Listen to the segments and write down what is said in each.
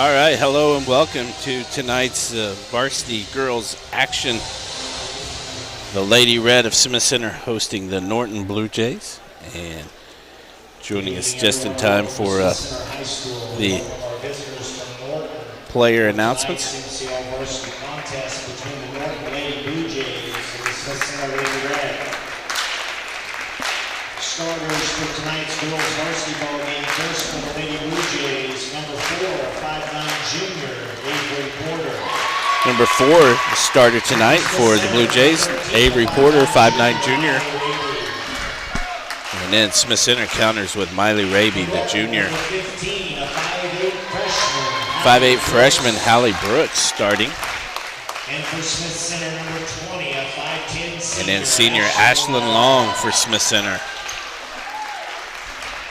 All right, hello and welcome to tonight's varsity girls action. The Lady Red of Smith Center hosting the Norton Bluejays, and joining us just in time for the player announcements. Varsity contest between the Norton Lady Bluejays and the Smith Center Lady Red. Starters for tonight's girls varsity ball game. First for the Lady Bluejays, number 4, 5'9" junior, Avery Porter. Number 4, the starter tonight for the Blue Jays, Avery Porter, 5'9" junior. And then Smith Center counters with Miley Raby, the junior. 5'8" freshman, Hallie Brooks starting. And for Smith Center, number 20, a 5'10" senior. And then senior Ashlyn Long for Smith Center.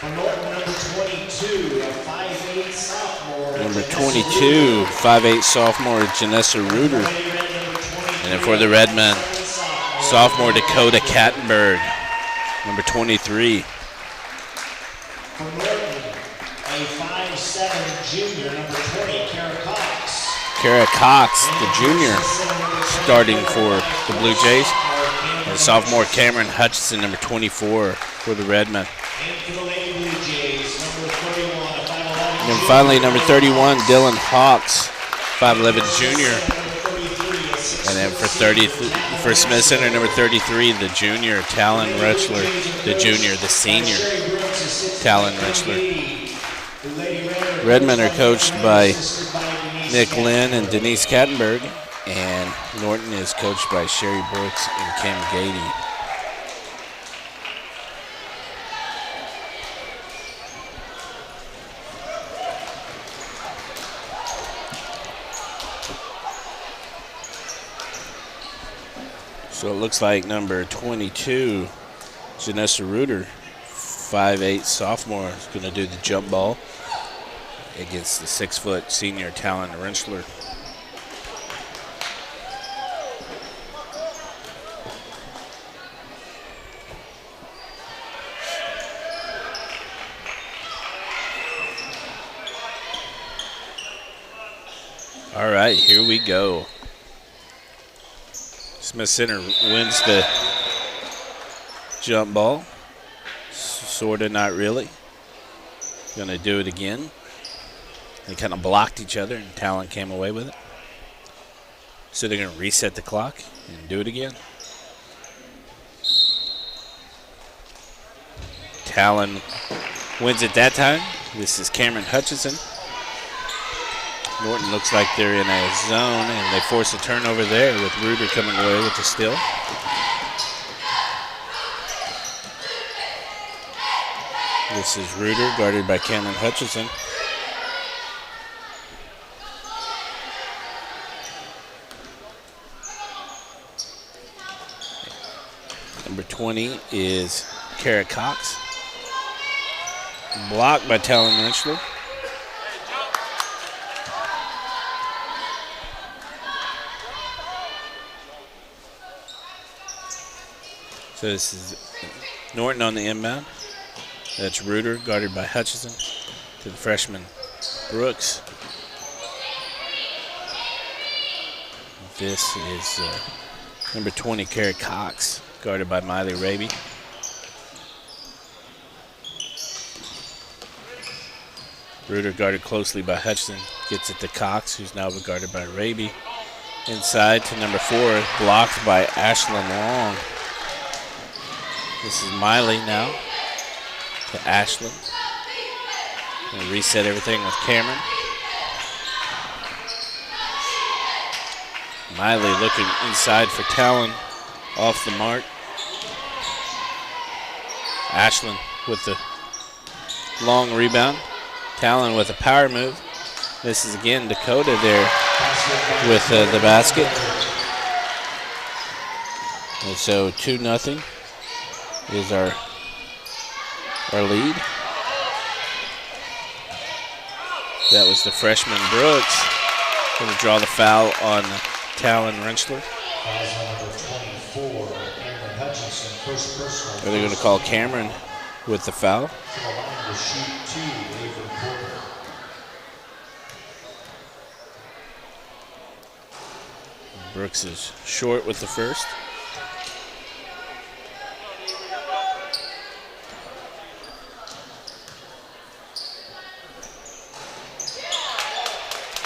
For Norton, number 22, a 5'8" sophomore. Number 22, 5'8" sophomore, Janessa Reuter. And then for the Redmen, sophomore Dakota Kattenberg, number 23. For Norton, a 5'7" junior, number 20, Kara Cox. Kara Cox, the junior, starting for the Blue Jays. And sophomore Cameron Hutchinson, number 24, for the Redmen. And for the Lady Blue Jays, number 31, a 5'11" And then finally, number 31, Dylan Hawks, 5'11" junior. And then for Smith Center, number 33, the junior, Talon Rechler, the junior, the senior, Talon Rechler. Redmen are coached by Nick Lynn and Denise Kattenberg, and Norton is coached by Sherry Brooks and Kim Gady. So it looks like number 22, Janessa Reuter, 5'8" sophomore, is going to do the jump ball against the 6' senior Talon Rechler. All right, here we go. Smith Center wins the jump ball. Sorta, not really. Gonna do it again. They kind of blocked each other and Talon came away with it. So they're gonna reset the clock and do it again. Talon wins it that time. This is Cameron Hutchinson. Norton looks like they're in a zone, and they force a turnover there with Reuter coming away with the steal. This is Reuter, guarded by Cameron Hutchinson. Number 20 is Kara Cox. Blocked by Talon Rechler. So this is Norton on the inbound. That's Reuter, guarded by Hutchinson, to the freshman Brooks. This is number 20, Kara Cox, guarded by Miley Raby. Reuter guarded closely by Hutchinson, gets it to Cox, who's now guarded by Raby. Inside to number 4, blocked by Ashlyn Long. This is Miley now to Ashlyn. Gonna reset everything with Cameron. Miley looking inside for Talon, off the mark. Ashlyn with the long rebound. Talon with a power move. This is again Dakota there with the basket. And so 2-0. Is our lead. That was the freshman Brooks. Going to draw the foul on Talon Rechler. Are they going to call Cameron with the foul? Brooks is short with the first.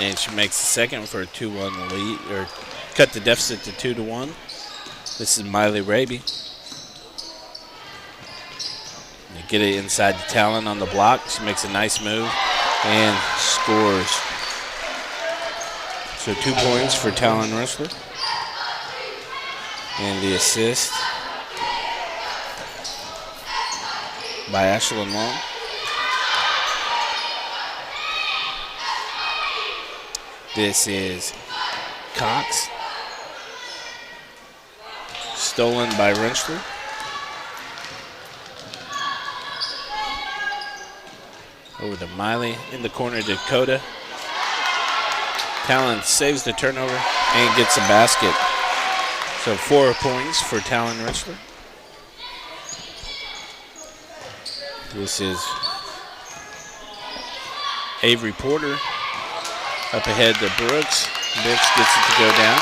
And she makes the second for a 2-1 lead, or cut the deficit to 2-1. This is Miley Raby. They get it inside to Talon on the block. She makes a nice move and scores. So 2 points for Talon Wrestler. And the assist by Ashlyn Long. This is Cox. Stolen by Wrenchler. Over to Miley in the corner, Dakota. Talon saves the turnover and gets a basket. So 4 points for Talon Wrestler. This is Avery Porter. Up ahead to Brooks. Brooks gets it to go down.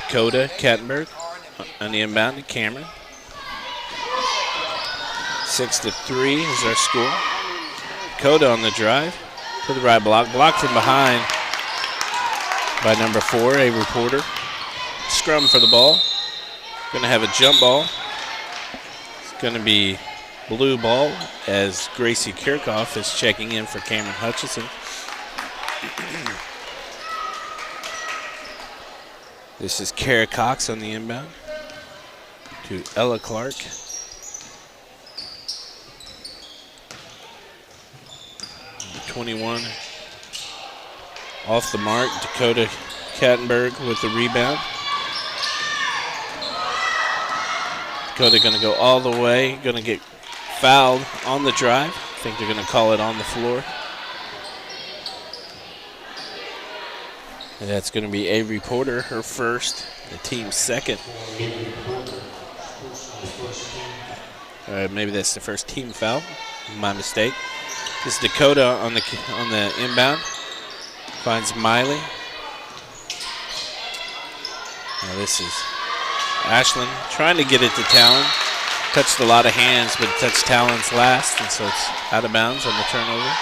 Dakota Kattenberg on the inbound to Cameron. 6-3 is our score. Dakota on the drive to the right block. Blocked from behind by number 4, Avery Porter. Scrum for the ball. Going to have a jump ball. It's going to be blue ball as Gracie Kirchhoff is checking in for Cameron Hutchison. This is Kara Cox on the inbound to Ella Clark. Number 21 off the mark. Dakota Kattenberg with the rebound. Dakota going to go all the way. Going to get fouled on the drive. I think they're going to call it on the floor. And that's going to be Avery Porter, her first, the team's second. Maybe that's the first team foul. My mistake. This is Dakota on the inbound. Finds Miley. Now this is Ashlyn trying to get it to Talon. Touched a lot of hands, but touched Talon's last, and so it's out of bounds on the turnover.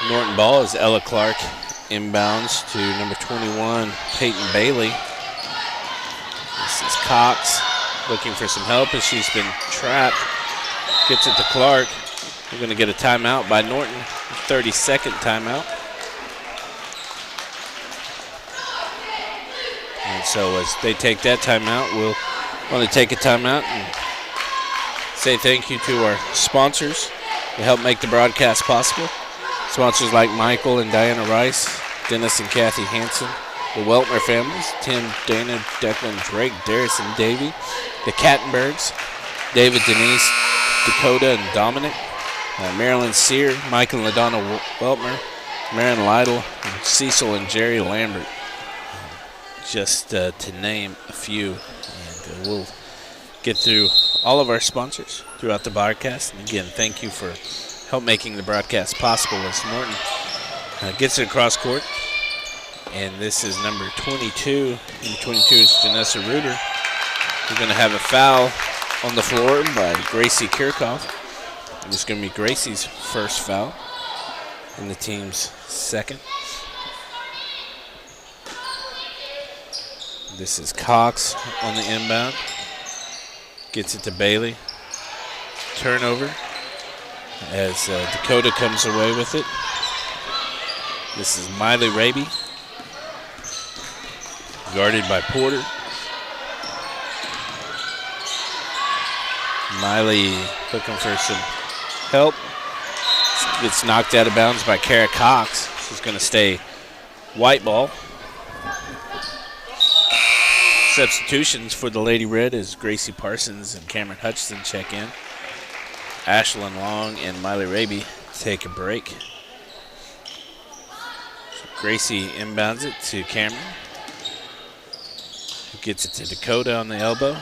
Norton ball is Ella Clark. Inbounds to number 21, Peyton Bailey. This is Cox looking for some help as she's been trapped. Gets it to Clark. We're going to get a timeout by Norton, 30-second timeout. And so as they take that timeout, we'll want to take a timeout and say thank you to our sponsors to help make the broadcast possible. Sponsors like Michael and Diana Rice, Dennis and Kathy Hansen, the Weltner families, Tim, Dana, Declan, Drake, Darius, and Davey, the Kattenbergs, David, Denise, Dakota, and Dominic, Marilyn Sear, Mike and LaDonna Weltner, Marin Lytle, and Cecil and Jerry Lambert, just to name a few. And we'll get through all of our sponsors throughout the broadcast. And again, thank you for help making the broadcast possible as Norton gets it across court. And this is number 22. Number 22 is Janessa Reuter. We're going to have a foul on the floor by Gracie Kirchhoff. And it's going to be Gracie's first foul and the team's second. This is Cox on the inbound. Gets it to Bailey. Turnover as Dakota comes away with it. This is Miley Raby. Guarded by Porter. Miley looking for some help. Gets knocked out of bounds by Kara Cox. She's going to stay white ball. Substitutions for the Lady Red as Gracie Parsons and Cameron Hutchison check in. Ashlyn Long and Miley Raby take a break. So Gracie inbounds it to Cameron. Who gets it to Dakota on the elbow.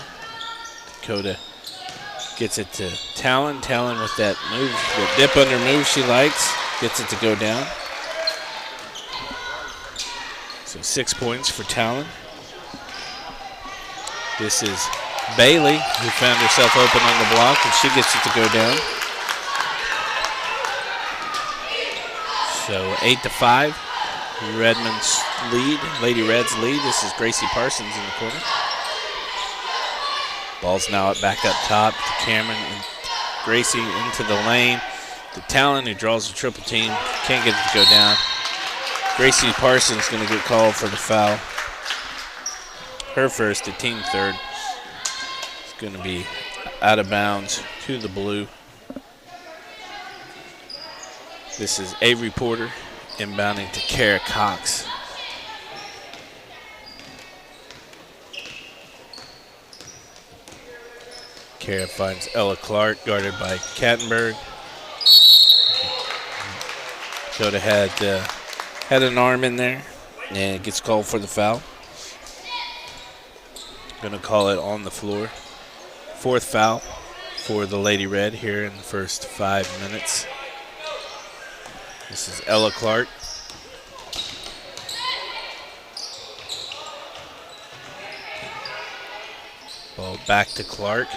Dakota gets it to Talon. Talon with that move, the dip under move she likes. Gets it to go down. So 6 points for Talon. This is Bailey, who found herself open on the block, and she gets it to go down. So 8-5. Redmond's lead, Lady Red's lead. This is Gracie Parsons in the corner. Ball's now back up top to Cameron and Gracie into the lane. The Talon, who draws a triple team, can't get it to go down. Gracie Parsons going to get called for the foul. Her first, the team third. It's going to be out of bounds to the blue. This is Avery Porter inbounding to Kara Cox. Kara finds Ella Clark, guarded by Kattenberg. Dakota had an arm in there and gets called for the foul. Going to call it on the floor. Fourth foul for the Lady Red here in the first 5 minutes. This is Ella Clark. Ball back to Clark.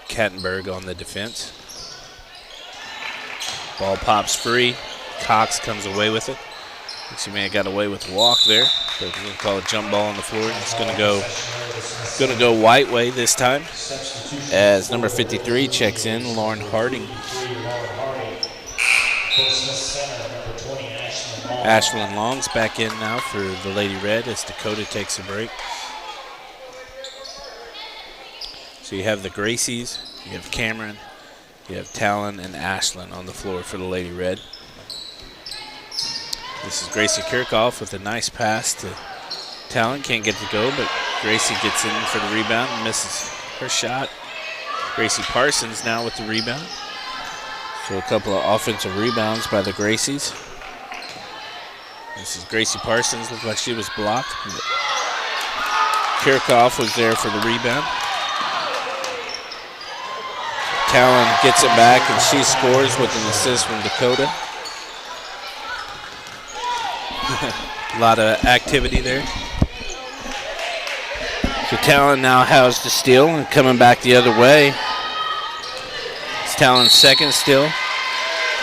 Kattenberg on the defense. Ball pops free. Cox comes away with it. She may have got away with a walk there, but we're going to call a jump ball on the floor. It's going to go white way this time, as number 53 checks in, Lauren Harding. Ashlyn Long's back in now for the Lady Red as Dakota takes a break. So you have the Gracies, you have Cameron, you have Talon and Ashlyn on the floor for the Lady Red. This is Gracie Kirchhoff with a nice pass to Talon. Can't get to go, but Gracie gets in for the rebound and misses her shot. Gracie Parsons now with the rebound. So a couple of offensive rebounds by the Gracies. This is Gracie Parsons. Looked like she was blocked. Kirchhoff was there for the rebound. Talon gets it back, and she scores with an assist from Dakota. A lot of activity there. So Talon now has the steal and coming back the other way. It's Talon's second steal.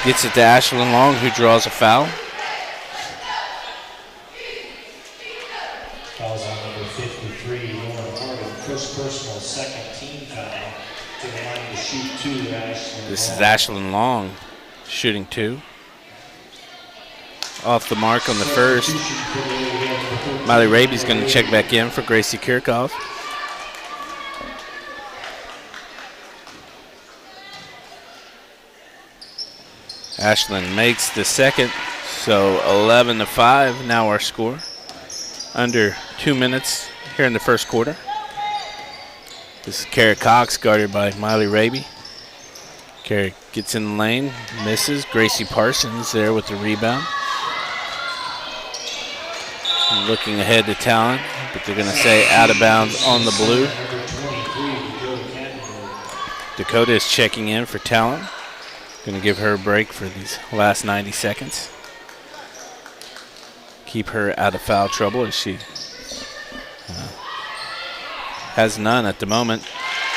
Gets it to Ashlyn Long, who draws a foul. Fouls on number 53, Lauren Harding. First personal, second team foul. To the line to shoot two, Ashlyn. This is Ashlyn Long shooting two. Off the mark on the first. Miley Raby's going to check back in for Gracie Kirchhoff. Ashlyn makes the second, so 11-5 now our score. Under 2 minutes here in the first quarter. This is Kara Cox guarded by Miley Raby. Kara gets in the lane, misses. Gracie Parsons there with the rebound. Looking ahead to Talon, but they're going to say out of bounds on the blue. Dakota is checking in for Talon. Going to give her a break for these last 90 seconds. Keep her out of foul trouble as she has none at the moment.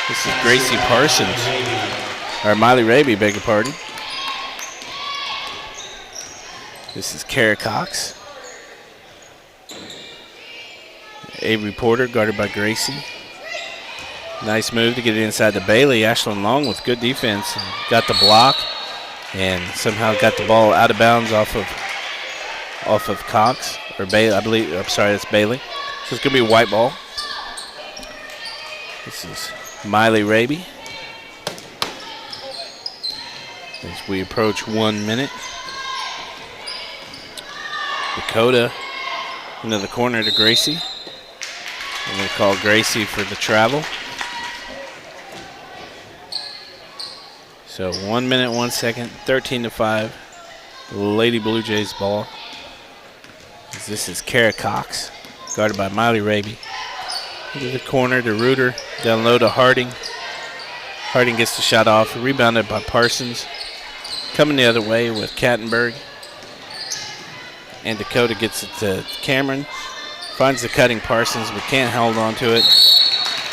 This is Gracie Parsons, or Miley Raby, beg your pardon. This is Kara Cox. Avery Porter guarded by Gracie. Nice move to get it inside to Bailey. Ashlyn Long with good defense. Got the block and somehow got the ball out of bounds off of Cox. Or Bailey, I believe. I'm sorry, that's Bailey. So it's going to be a white ball. This is Miley Raby. As we approach 1 minute. Dakota into the corner to Gracie. I'm going to call Gracie for the travel. So 1 minute, 1 second, 13-5. Lady Blue Jays ball. This is Kara Cox, guarded by Miley Raby. Into the corner to Reuter, down low to Harding. Harding gets the shot off, rebounded by Parsons. Coming the other way with Kattenberg. and Dakota gets it to Cameron. Finds the cutting Parsons, but can't hold on to it.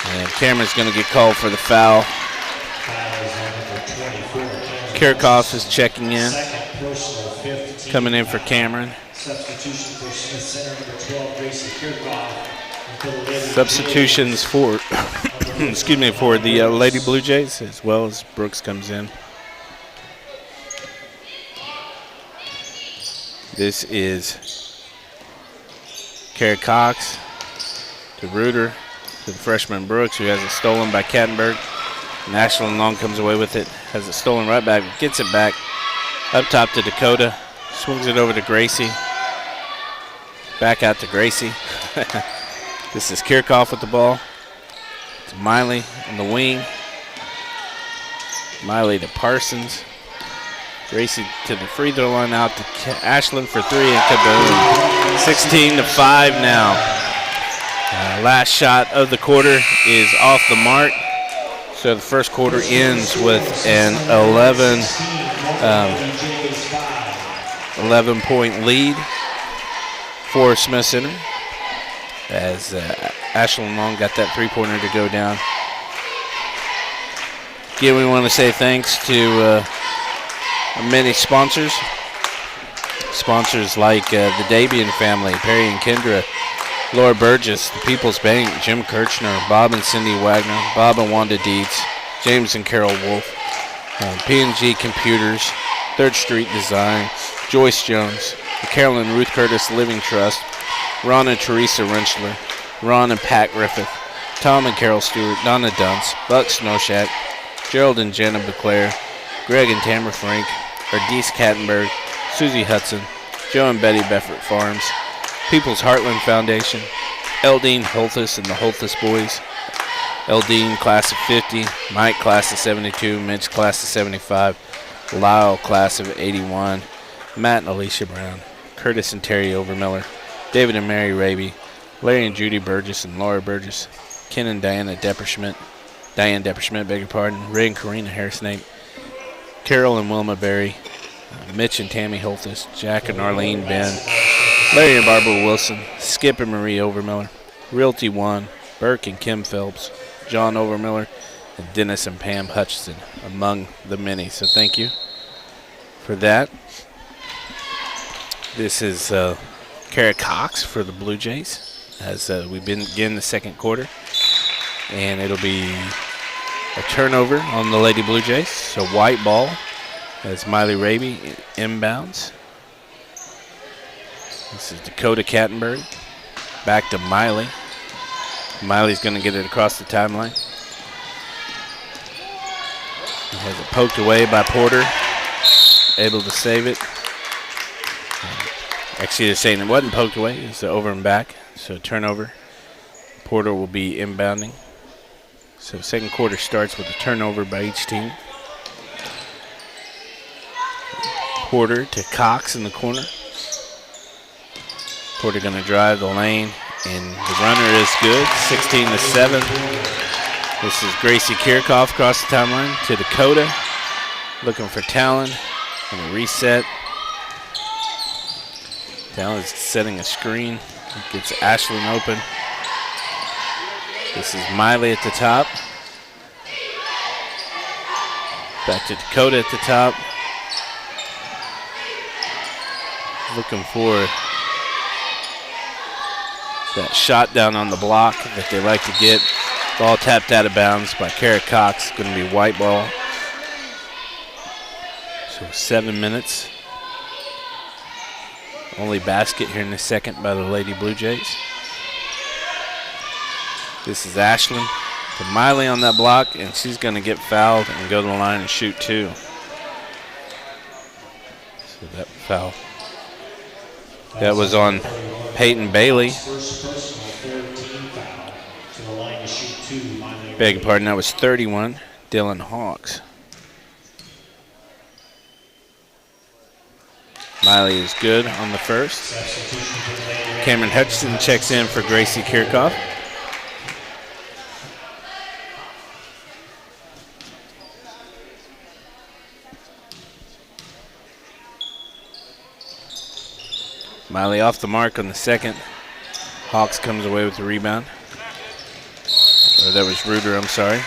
And Cameron's going to get called for the foul. Kirchhoff is checking in. Coming in for Cameron. Substitution for Smith Center, number 12, Gracie Kirchhoff. Substitutions for, excuse me, for the Lady Blue Jays, as well as Brooks comes in. This is Kerry Cox to Reuter to the freshman Brooks, who has it stolen by Kattenberg. And Ashland Long comes away with it, has it stolen right back, gets it back up top to Dakota, swings it over to Gracie. Back out to Gracie. This is Kirchhoff with the ball. To Miley in the wing. Miley to Parsons. Gracie to the free throw line, out to Ashland for three, and kaboom. 16-5 now. Last shot of the quarter is off the mark. So the first quarter ends with an 11-point lead for Smith Center, as Ashland Long got that three-pointer to go down. Again, we want to say thanks to many sponsors. Sponsors like the Dabian family, Perry and Kendra, Laura Burgess, the People's Bank, Jim Kirchner, Bob and Cindy Wagner, Bob and Wanda Dietz, James and Carol Wolf, P&G Computers, 3rd Street Design, Joyce Jones, the Carolyn Ruth Curtis Living Trust, Ron and Teresa Renschler, Ron and Pat Griffith, Tom and Carol Stewart, Donna Dunce, Buck Snowshack, Gerald and Jenna Beclaire, Greg and Tamara Frank, Ardise Kattenberg, Susie Hudson, Joe and Betty Beffert Farms, People's Heartland Foundation, Eldine Holthus and the Holthus Boys, Eldine Class of 50, Mike Class of 72, Mitch Class of 75, Lyle Class of 81, Matt and Alicia Brown, Curtis and Terry Overmiller, David and Mary Raby, Larry and Judy Burgess and Laura Burgess, Ken and Diane Depperschmidt, beg your pardon, Ray and Karina Harris-Nate, Carol and Wilma Berry, Mitch and Tammy Holthus, Jack and Arlene Ben, Larry and Barbara Wilson, Skip and Marie Overmiller, Realty One, Burke and Kim Phelps, John Overmiller, and Dennis and Pam Hutchison, among the many. So thank you for that. This is Kara Cox for the Blue Jays, as we begin the second quarter. And it'll be a turnover on the Lady Blue Jays. So white ball as Miley Raby inbounds. This is Dakota Kattenberg. Back to Miley. Miley's going to get it across the timeline. He has it poked away by Porter. Able to save it. Actually, they're saying it wasn't poked away. It's over and back. So turnover. Porter will be inbounding. So second quarter starts with a turnover by each team. Porter to Cox in the corner. Porter going to drive the lane, and the runner is good, 16-7. This is Gracie Kirchhoff across the timeline to Dakota, looking for Talon, and a reset. Talon is setting a screen, gets Ashland open. This is Miley at the top. Back to Dakota at the top. Looking for that shot down on the block that they like to get. Ball tapped out of bounds by Kara Cox. Going to be white ball. So 7 minutes. Only basket here in the second by the Lady Blue Jays. This is Ashland to Miley on that block, and she's going to get fouled and go to the line and shoot two. So that foul. That was on Peyton Bailey. Beg your pardon, that was 31. Dylan Hawks. Miley is good on the first. Cameron Hutchison checks in for Gracie Kirchhoff. Miley off the mark on the second. Hawks comes away with the rebound. Or that was Reuter, I'm sorry.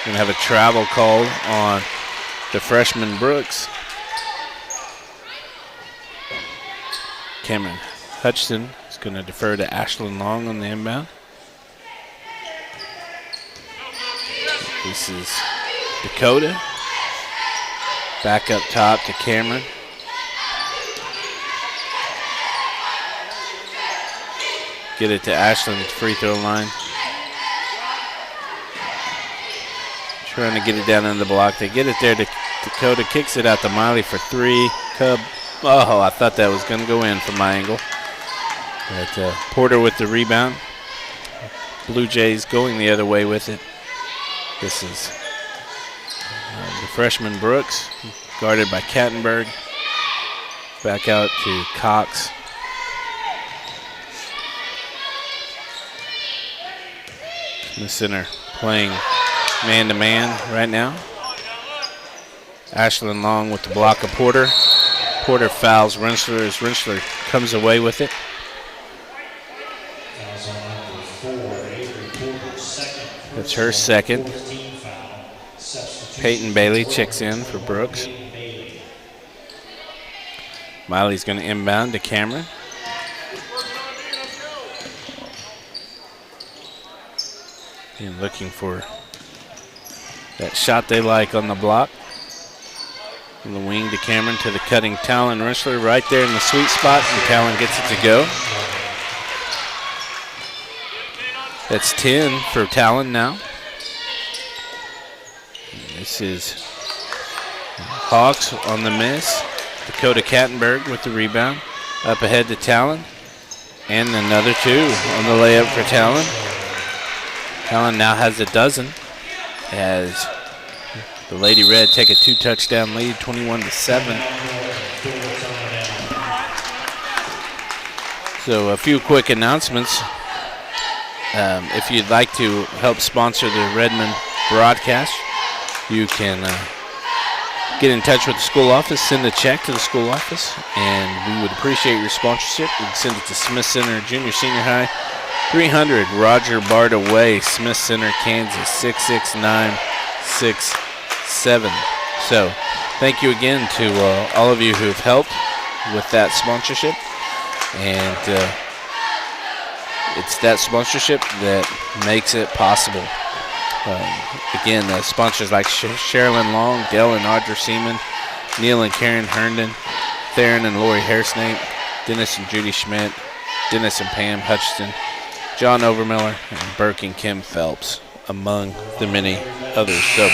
Going to have a travel call on the freshman Brooks. Cameron Hutchinson is going to defer to Ashlyn Long on the inbound. This is Dakota. Back up top to Cameron. Get it to Ashlyn at the free throw line. Trying to get it down in the block. They get it there to Dakota. Kicks it out to Miley for three. Cub. Oh, I thought that was going to go in from my angle. But Porter with the rebound. Blue Jays going the other way with it. This is the freshman Brooks, guarded by Kattenberg. Back out to Cox. In the center playing man-to-man right now. Ashlyn Long with the block of Porter. Porter fouls Rensler as Rensler comes away with it. That's her second. Peyton Bailey checks in for Brooks. Miley's going to inbound to Cameron. And looking for that shot they like on the block. From the wing to Cameron to the cutting Talon Rensler right there in the sweet spot, and Talon gets it to go. That's 10 for Talon now. And this is Hawks on the miss. Dakota Kattenberg with the rebound. Up ahead to Talon. And another two on the layup for Talon. Talon now has a dozen as the Lady Red take a 2-touchdown lead, 21-7. So a few quick announcements. If you'd like to help sponsor the Redmond broadcast, you can get in touch with the school office, send a check to the school office, and we would appreciate your sponsorship. You can send it to Smith Center Junior Senior High, 300 Roger Barta Way, Smith Center, Kansas, 66967. So thank you again to all of you who have helped with that sponsorship. And it's that sponsorship that makes it possible. Again, sponsors like Sherilyn Long, Dale and Audra Seaman, Neil and Karen Herndon, Theron and Lori Hairsnake, Dennis and Judy Schmidt, Dennis and Pam Hutchinson, John Overmiller, and Burke and Kim Phelps, among the many others. So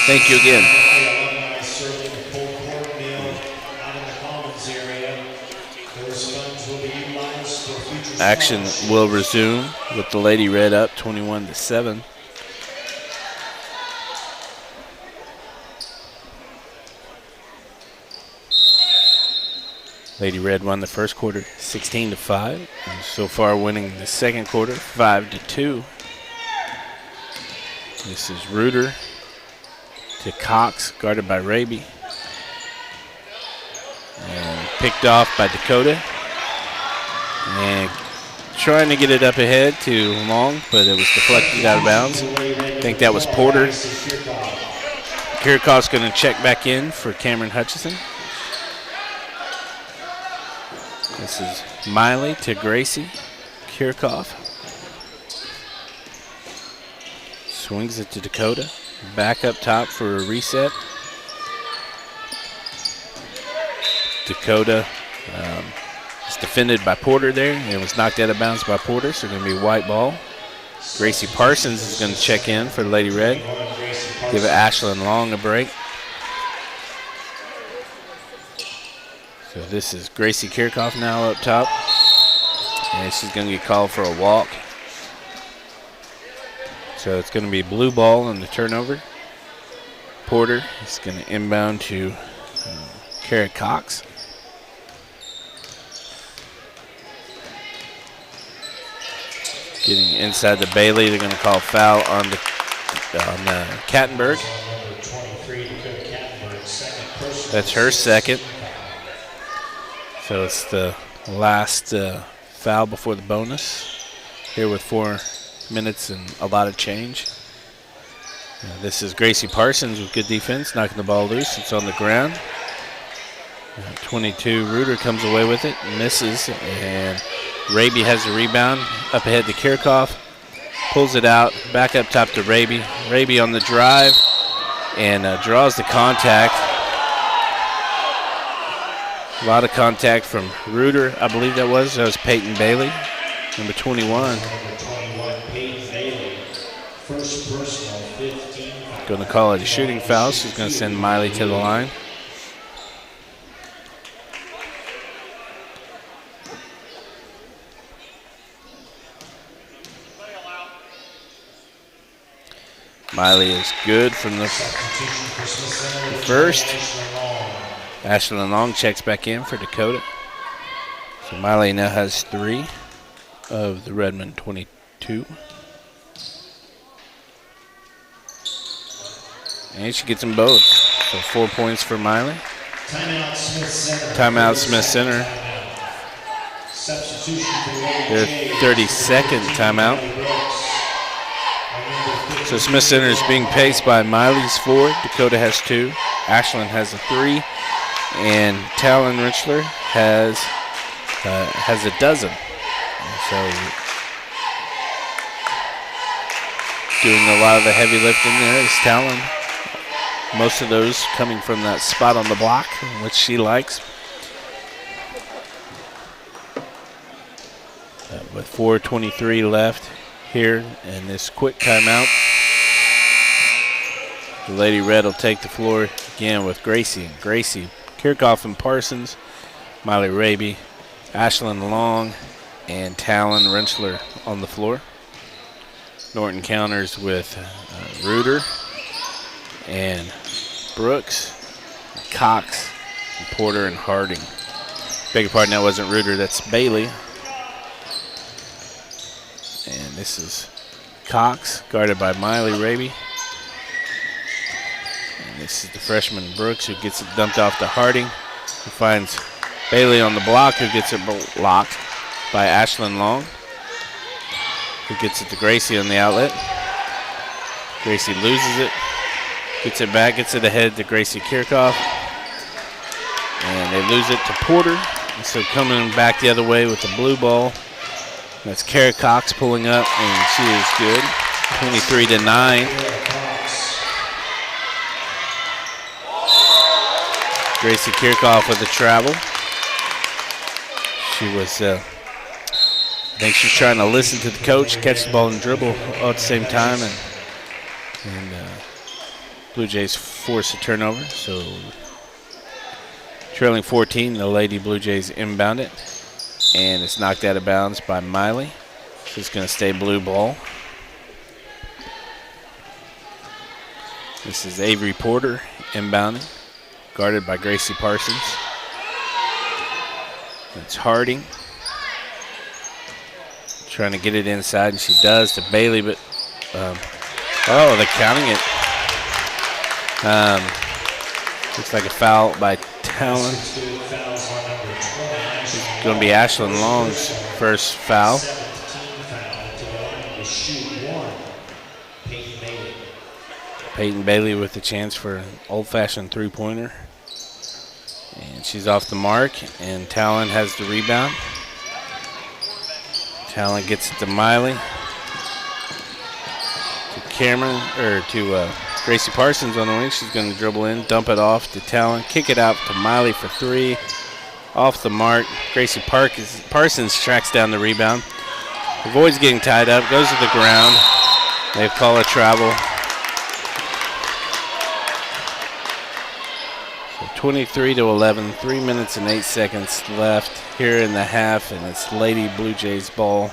thank you again. Action will resume with the Lady Red up 21-7. Lady Red won the first quarter 16-5, and so far winning the second quarter 5-2. This is Reuter to Cox, guarded by Raby. And picked off by Dakota. And trying to get it up ahead to Long, but it was deflected out of bounds. I think that was Porter. Kirchhoff's going to check back in for Cameron Hutchinson. This is Miley to Gracie. Kirchhoff swings it to Dakota. Back up top for a reset. Dakota is defended by Porter there and was knocked out of bounds by Porter, so going to be a white ball. Gracie Parsons is going to check in for Lady Red. Give Ashlyn Long a break. So this is Gracie Kirchhoff now up top. And she's going to get called for a walk. So it's going to be blue ball on the turnover. Porter is going to inbound to Kara Cox. Getting inside the Bailey, they're going to call foul on Kattenberg. That's her second. So it's the Last foul before the bonus. Here with 4 minutes and a lot of change. This is Gracie Parsons with good defense, knocking the ball loose. It's on the ground. 22 Reuter comes away with it, misses, and Raby has the rebound. Up ahead to Kirchhoff, pulls it out, back up top to Raby. Raby on the drive and draws the contact. A lot of contact from Reuter, I believe that was. That was Peyton Bailey, number 21. First personal, 15. Going to call it a shooting foul, so he's going to send Miley to the line. Miley is good from the first. Ashlyn Long checks back in for Dakota. So Miley now has 3 of the Redmond 22. And she gets them both. So 4 points for Miley. Timeout Smith Center. Timeout Smith Center. Substitution for Their 32nd timeout. So Smith Center is being paced by Miley's 4. Dakota has 2. Ashlyn has a 3. And Talon Richler has a dozen. So doing a lot of the heavy lifting there is Talon. Most of those coming from that spot on the block, which she likes. With 4:23 left here in this quick timeout, the Lady Red will take the floor again with Gracie, Kirchhoff and Parsons, Miley Raby, Ashlyn Long, and Talon Rentschler on the floor. Norton counters with Reuter and Brooks, Cox, and Porter and Harding. Beg your pardon, that wasn't Reuter, that's Bailey. And this is Cox, guarded by Miley Raby. And this is the freshman Brooks, who gets it dumped off to Harding, who finds Bailey on the block, who gets it blocked by Ashlyn Long, who gets it to Gracie on the outlet. Gracie loses it, gets it back, gets it ahead to Gracie Kirchhoff, and they lose it to Porter. And so coming back the other way with the blue ball, that's Kara Cox pulling up, and she is good. 23-9. Gracie Kirchhoff with the travel. She was, I think she's trying to listen to the coach, catch the ball and dribble all at the same time, and Blue Jays force a turnover. So trailing 14, the Lady Blue Jays inbound it. And it's knocked out of bounds by Miley. So it's going to stay blue ball. This is Avery Porter inbounding, guarded by Gracie Parsons. It's Harding trying to get it inside, and she does to Bailey, but they're counting it. Looks like a foul by Talon. It's going to be Ashlyn Long's first foul. Peyton Bailey with the chance for an old-fashioned three-pointer. And she's off the mark, and Talon has the rebound. Talon gets it to Miley. To Gracie Parsons on the wing. She's going to dribble in, dump it off to Talon, kick it out to Miley for 3. Off the mark. Gracie Parsons tracks down the rebound. Avoids getting tied up, goes to the ground. They call a travel. So 23-11, 3 minutes and 8 seconds left here in the half, and it's Lady Blue Jays ball.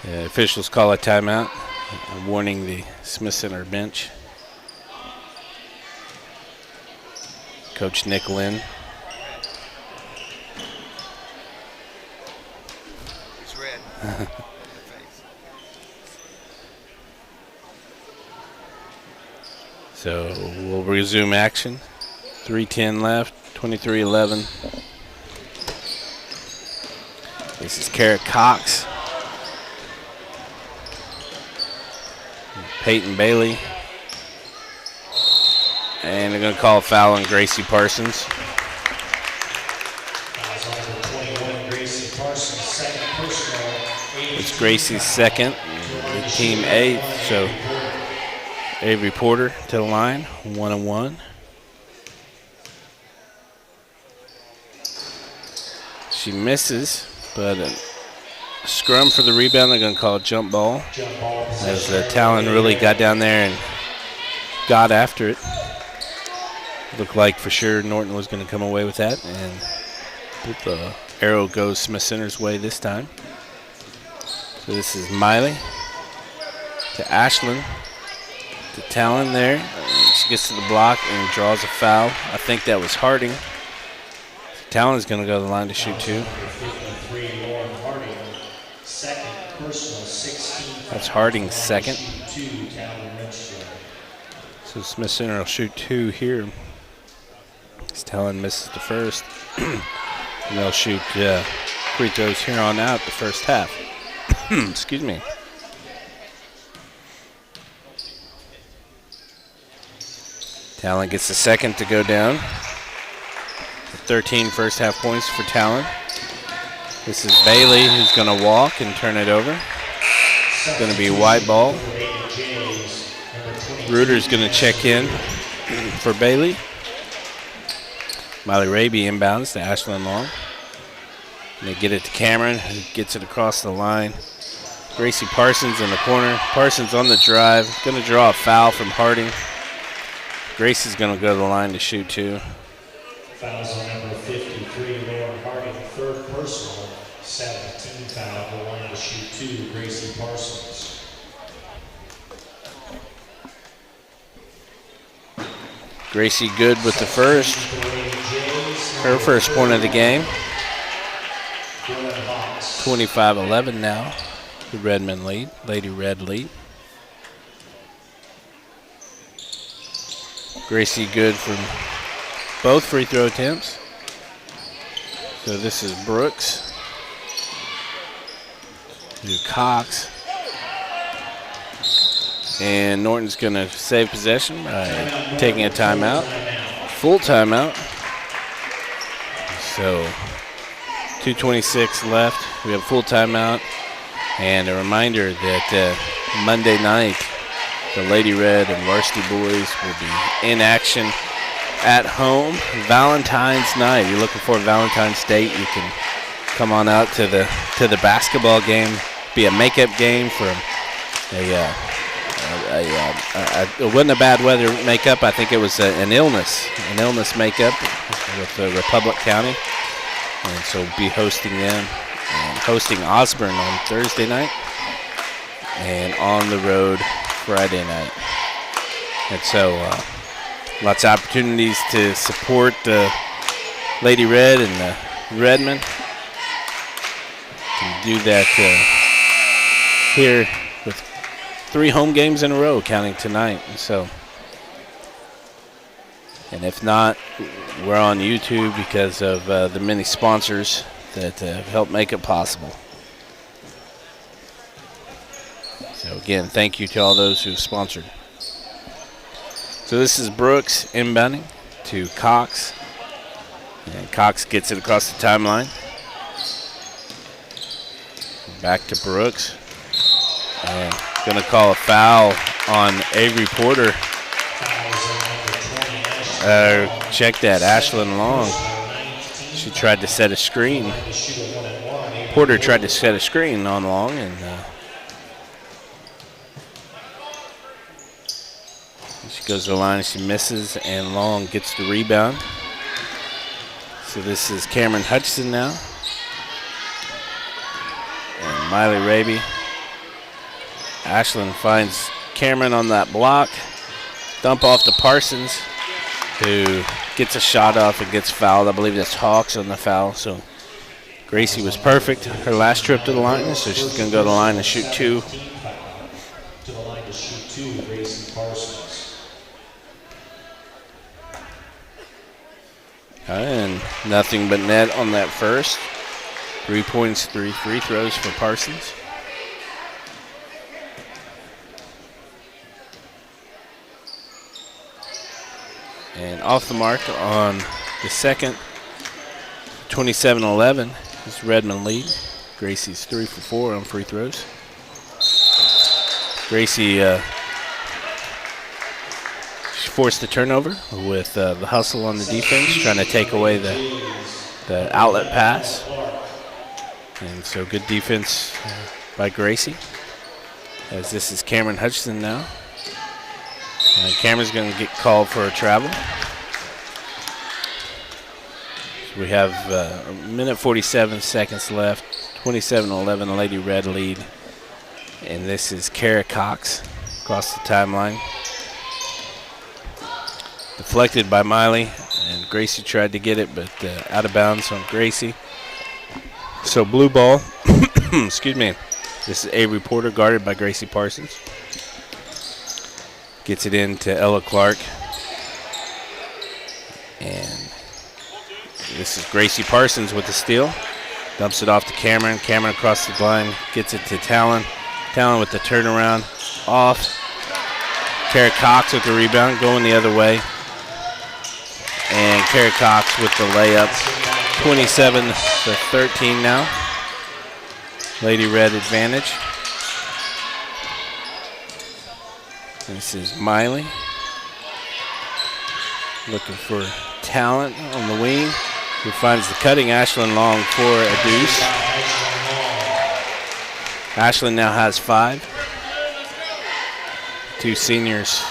The officials call a timeout, warning the Smith Center bench. Coach Nick Lynn. It's red. So we'll resume action. 3:10 left, 23-11. This is Kara Cox. Peyton Bailey. And they're going to call a foul on Gracie Parsons. It's Gracie's second, the team eighth. So Avery Porter to the line, 1-1. She misses, but a scrum for the rebound. They're going to call a jump ball. As Talon really got down there and got after it. Looked like for sure Norton was going to come away with that, and the arrow goes Smith Center's way this time. So this is Miley to Ashland to Talon there. She gets to the block and draws a foul. I think that was Harding. Talon's going to go to the line to shoot two. That's Harding's second. So Smith Center will shoot two here. Talon misses the first. And they'll shoot free throws here on out the first half. Excuse me. Talon gets the second to go down. 13 first half points for Talon. This is Bailey who's going to walk and turn it over. It's going to be a white ball. Reuter's going to check in for Bailey. Miley Raby inbounds to Ashlyn Long. And they get it to Cameron, who gets it across the line. Gracie Parsons in the corner. Parsons on the drive. Going to draw a foul from Harding. Gracie's going to go to the line to shoot two. Fouls on number 53, Lauren Harding, third personal. 17 foul, the line to shoot two, Gracie Parsons. Gracie good with the first. Her first point of the game. 25-11 now. The Redmond lead, Lady Red lead. Gracie good from both free throw attempts. So this is Brooks. To Cox. And Norton's going to save possession by taking a timeout. Full timeout. So 2:26 left. We have full timeout. And a reminder that Monday night, the Lady Red and Varsity Boys will be in action at home. Valentine's night. You're looking for a Valentine's date, you can come on out to the basketball game. Be a makeup game for it wasn't a bad weather makeup. I think it was an illness makeup with Republic County. And so be hosting them and hosting Osborne on Thursday night and on the road Friday night. And so lots of opportunities to support the Lady Red and the Redmond. Can do that here with 3 home games in a row counting tonight. And if not, we're on YouTube because of the many sponsors that help make it possible. So again, thank you to all those who've sponsored. So this is Brooks inbounding to Cox. And Cox gets it across the timeline. Back to Brooks. And going to call a foul on Avery Porter. Check that, Ashlyn Long. She tried to set a screen. Porter tried to set a screen on Long, and she goes to the line, she misses, and Long gets the rebound. So this is Cameron Hutchison now. And Miley Raby. Ashlyn finds Cameron on that block. Dump off to Parsons, who gets a shot off and gets fouled. I believe that's Hawks on the foul. So Gracie was perfect her last trip to the line, so she's going to go to the line and shoot two. To the line to shoot two, Gracie Parsons. And nothing but net on that first. 3 points, 3 free throws for Parsons. And off the mark on the second, 27-11 is Redmond lead. Gracie's 3 for 4 on free throws. Gracie forced the turnover with the hustle on the defense, trying to take away the outlet pass. And so good defense by Gracie. As this is Cameron Hutchinson now. And Cameron's going to get called for a travel. So we have a minute 47 seconds left. 27-11, Lady Red lead. And this is Kara Cox across the timeline. Deflected by Miley, and Gracie tried to get it, but out of bounds on Gracie. So blue ball, excuse me. This is Avery Porter guarded by Gracie Parsons. Gets it into Ella Clark. And this is Gracie Parsons with the steal. Dumps it off to Cameron. Cameron across the line, gets it to Talon. Talon with the turnaround, off. Kara Cox with the rebound, going the other way. And Kara Cox with the layup. 27-13 now. Lady Red advantage. This is Miley. Looking for talent on the wing. Who finds the cutting Ashlyn Long for a deuce. Ashlyn now has 5. 2 seniors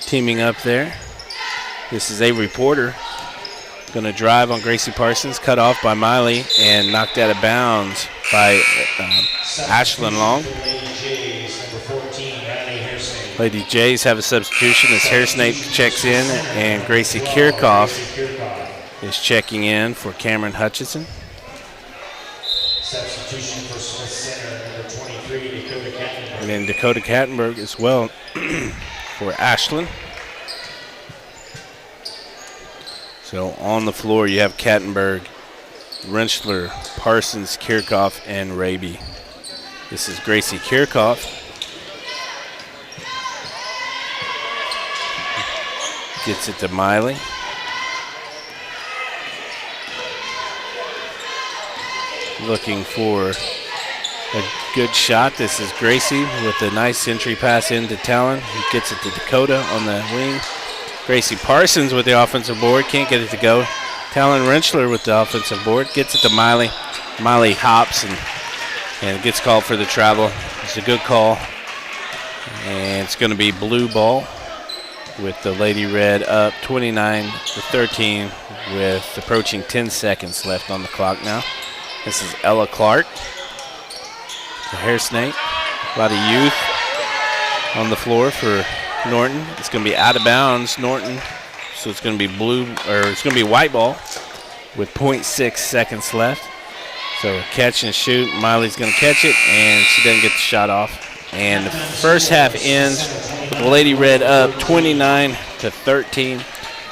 teaming up there. This is Avery Porter. Going to drive on Gracie Parsons. Cut off by Miley and knocked out of bounds by Ashlyn Long. Lady Jays have a substitution as Hairsnake checks in and Gracie Kirchhoff is checking in for Cameron Hutchinson. Substitution for Smith Center, number 23, Dakota Kattenberg. And then Dakota Kattenberg as well for Ashlyn. So on the floor you have Kattenberg, Rentschler, Parsons, Kirchhoff, and Raby. This is Gracie Kirchhoff. Gets it to Miley. Looking for a good shot. This is Gracie with a nice entry pass into Talon. He gets it to Dakota on the wing. Gracie Parsons with the offensive board. Can't get it to go. Talon Rentschler with the offensive board. Gets it to Miley. Miley hops and gets called for the travel. It's a good call. And it's going to be blue ball with the Lady Red up 29-13 with approaching 10 seconds left on the clock now. This is Ella Clark, the hair snake. A lot of youth on the floor for Norton. It's going to be out of bounds, Norton. So it's going to be it's going to be white ball with 0.6 seconds left. So catch and shoot. Miley's going to catch it, and she doesn't get the shot off. And the first half ends with the Lady Red up 29-13.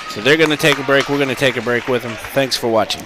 So they're going to take a break. We're going to take a break with them. Thanks for watching.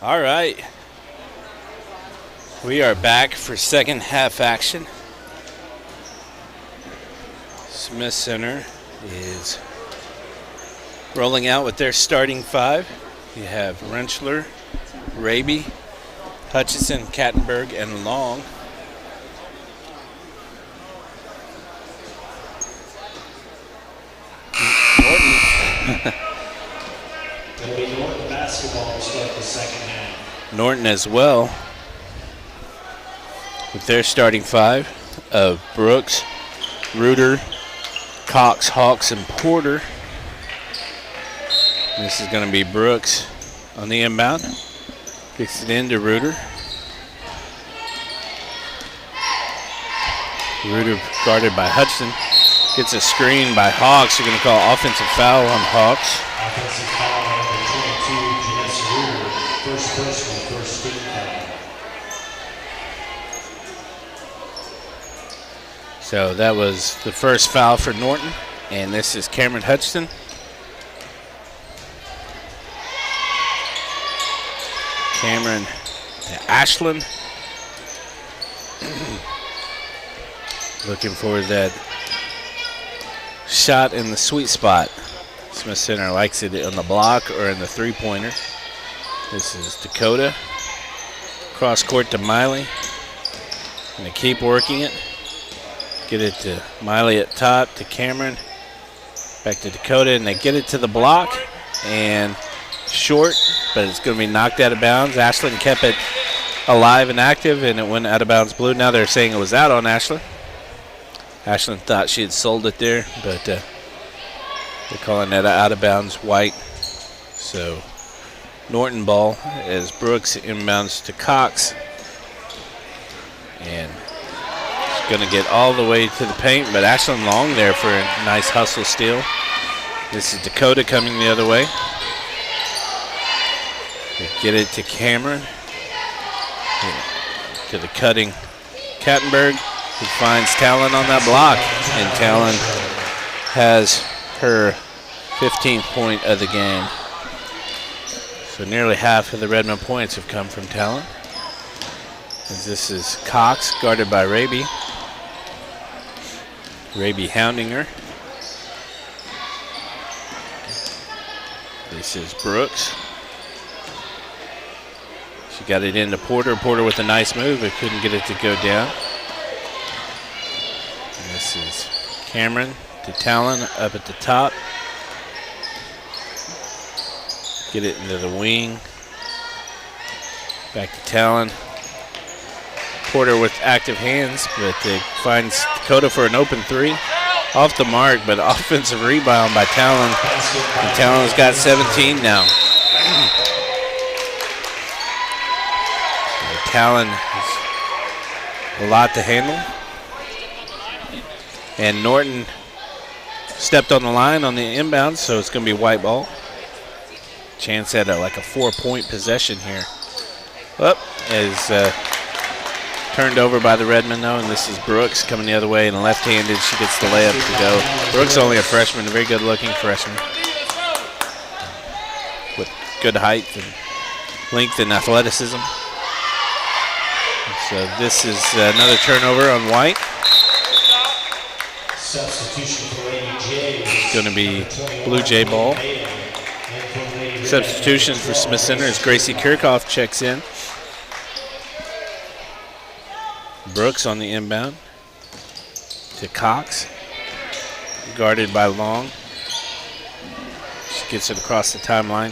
All right. We are back for second half action. Smith Center is rolling out with their starting five. You have Rentschler, Raby, Hutchison, Kattenberg, and Long. Norton. It'll be Norton basketball to start the second half. Norton as well with their starting five of Brooks, Reuter, Cox, Hawks, and Porter. This is going to be Brooks on the inbound. Kicks it into Reuter. Reuter guarded by Hudson. Gets a screen by Hawks. You're going to call offensive foul on Hawks. Offensive foul number 22, Janessa Reuter. First personal, first team foul. So that was the first foul for Norton. And this is Cameron Hudson. Cameron to Ashland. Looking for that shot in the sweet spot. Smith Center likes it on the block or in the three-pointer. This is Dakota. Cross court to Miley. Gonna keep working it. Get it to Miley at top to Cameron. Back to Dakota, and they get it to the block. And short, but it's going to be knocked out of bounds. Ashland kept it alive and active, and it went out of bounds blue. Now they're saying it was out on Ashland. Ashland thought she had sold it there, but they're calling that out of bounds white. So Norton ball as Brooks inbounds to Cox. And she's going to get all the way to the paint, but Ashland long there for a nice hustle steal. This is Dakota coming the other way. They get it to Cameron. To the cutting Kattenberg, who finds Talon on that block. And Talon has her 15th point of the game. So nearly half of the Redmond points have come from Talon. As this is Cox, guarded by Raby. Raby hounding her. This is Brooks. She got it into Porter. Porter with a nice move, but couldn't get it to go down. And this is Cameron to Talon up at the top. Get it into the wing. Back to Talon. Porter with active hands, but it finds Dakota for an open three. Off the mark, but offensive rebound by Talon. And Talon's got 17 now. Talon has a lot to handle. And Norton stepped on the line on the inbound, so it's going to be white ball. Chance at like a 4-point possession here. Up is turned over by the Redmen, though, and this is Brooks coming the other way, and left-handed. She gets the layup to go. Brooks only a freshman, a very good-looking freshman with good height and length and athleticism. So this is another turnover on White. Substitution for Lady J. It's going to be Blue Jay ball. Substitution for Smith Center as Gracie Kirchhoff checks in. Brooks on the inbound to Cox. Guarded by Long. She gets it across the timeline.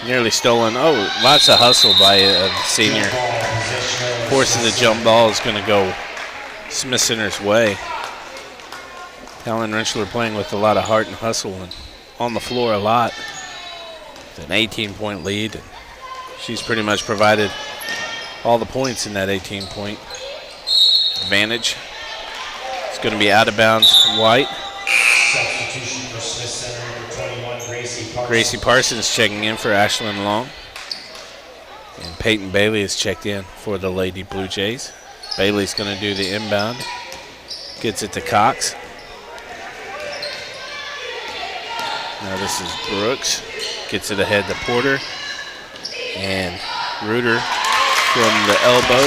Nearly stolen. Oh, lots of hustle by the senior. Forces the jump ball is going to go Smith Center's way. Talon Rentschler playing with a lot of heart and hustle and on the floor a lot. With an 18-point lead. And she's pretty much provided all the points in that 18-point advantage. It's going to be out of bounds White. Substitution for Smith Center, number 21, Gracie Parsons. Gracie Parsons checking in for Ashland Long. And Peyton Bailey is checked in for the Lady Blue Jays. Bailey's going to do the inbound. Gets it to Cox. Now this is Brooks. Gets it ahead to Porter. And Reuter from the elbow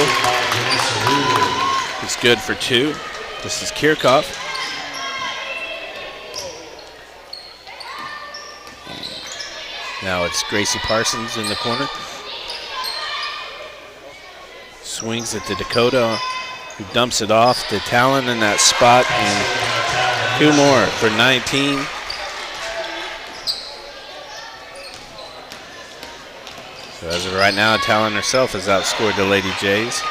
is good for 2. This is Kirchhoff. Now it's Gracie Parsons in the corner. Swings it to Dakota, who dumps it off to Talon in that spot, and 2 more for 19. So as of right now, Talon herself has outscored the Lady Jays.